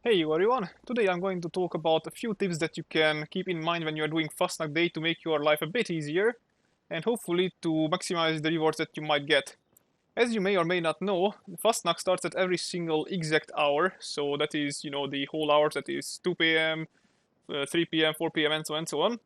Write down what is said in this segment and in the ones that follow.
Hey everyone, today I'm going to talk about a few tips that you can keep in mind when you're doing Fasnacht Day to make your life a bit easier and hopefully to maximize the rewards that you might get. As you may or may not know, Fasnacht starts at every single exact hour, so that is, the whole hours, that is 2 p.m., 3 p.m., 4 p.m., and so on and so on.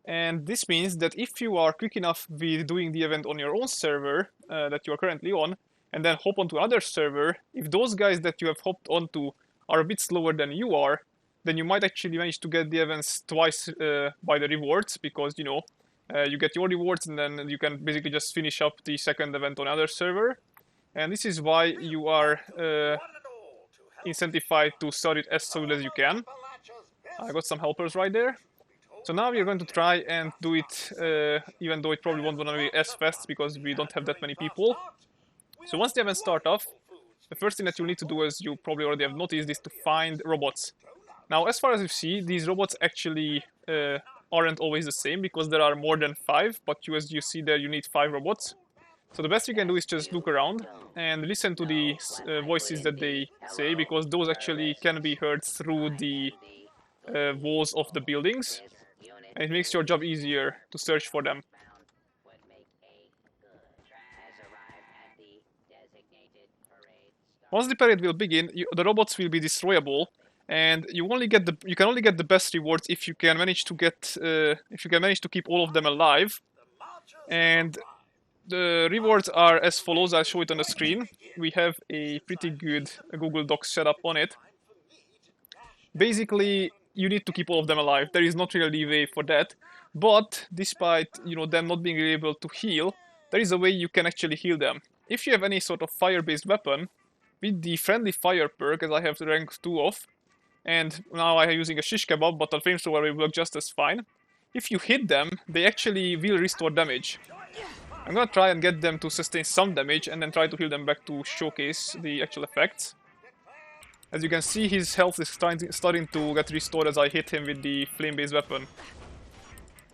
And this means that if you are quick enough with doing the event on your own server that you are currently on, and then hop onto another server, if those guys that you have hopped onto are a bit slower than you are, then you might actually manage to get the events twice by the rewards, because you get your rewards and then you can basically just finish up the second event on another server. And this is why you are incentivized to start it as soon as you can. I got some helpers right there. So now we're going to try and do it, even though it probably won't gonna be as fast because we don't have that many people. So once the events start off, the first thing that you need to do, as you probably already have noticed, is to find robots. Now, as far as you see, these robots actually aren't always the same because there are more than 5, but as you see there, you need 5 robots. So the best you can do is just look around and listen to the voices that they say, because those actually can be heard through the walls of the buildings, and it makes your job easier to search for them. Once the parade will begin, the robots will be destroyable, and you can only get the best rewards if you can manage to keep all of them alive. And the rewards are as follows. I'll show it on the screen. We have a pretty good Google Docs set up on it. Basically, you need to keep all of them alive. There is not really a way for that, but despite them not being able to heal, there is a way you can actually heal them. If you have any sort of fire-based weapon, with the friendly fire perk, as I have the rank 2 of, and now I am using a shish kebab, but a flamethrower will work just as fine. If you hit them, they actually will restore damage. I'm gonna try and get them to sustain some damage and then try to heal them back to showcase the actual effects. As you can see, his health is starting to get restored as I hit him with the flame-based weapon.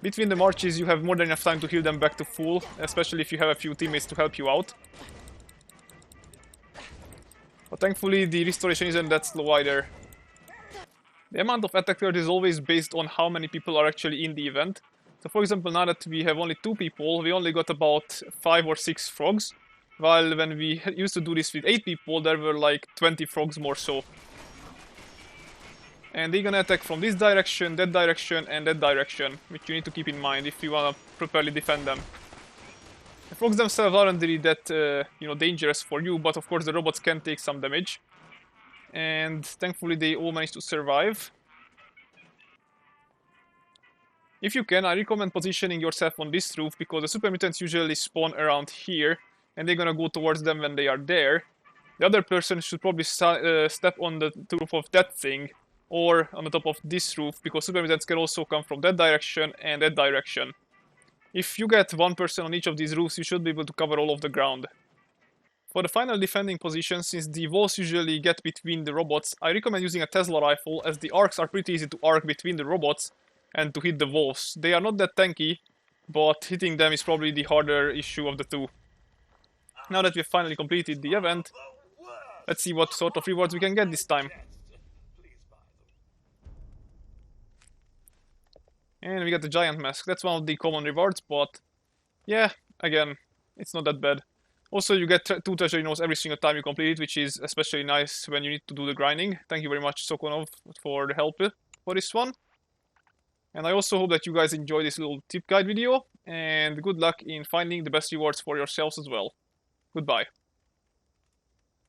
Between the marches, you have more than enough time to heal them back to full, especially if you have a few teammates to help you out. But thankfully, the restoration isn't that slow either. The amount of attack rate is always based on how many people are actually in the event. So for example, now that we have only 2 people, we only got about 5 or 6 frogs. While when we used to do this with 8 people, there were like 20 frogs more so. And they're gonna attack from this direction, and that direction, which you need to keep in mind if you wanna properly defend them. The frogs themselves aren't really that, dangerous for you, but of course the robots can take some damage. And thankfully they all managed to survive. If you can, I recommend positioning yourself on this roof, because the super mutants usually spawn around here, and they're gonna go towards them when they are there. The other person should probably step on the roof of that thing, or on the top of this roof, because super mutants can also come from that direction and that direction. If you get one person on each of these roofs, you should be able to cover all of the ground. For the final defending position, since the walls usually get between the robots, I recommend using a Tesla rifle, as the arcs are pretty easy to arc between the robots and to hit the walls. They are not that tanky, but hitting them is probably the harder issue of the two. Now that we've finally completed the event, let's see what sort of rewards we can get this time. And we got the giant mask. That's one of the common rewards, but yeah, again, it's not that bad. Also, you get 2 treasure notes every single time you complete it, which is especially nice when you need to do the grinding. Thank you very much, Sokonov, for the help for this one. And I also hope that you guys enjoyed this little tip guide video, and good luck in finding the best rewards for yourselves as well. Goodbye.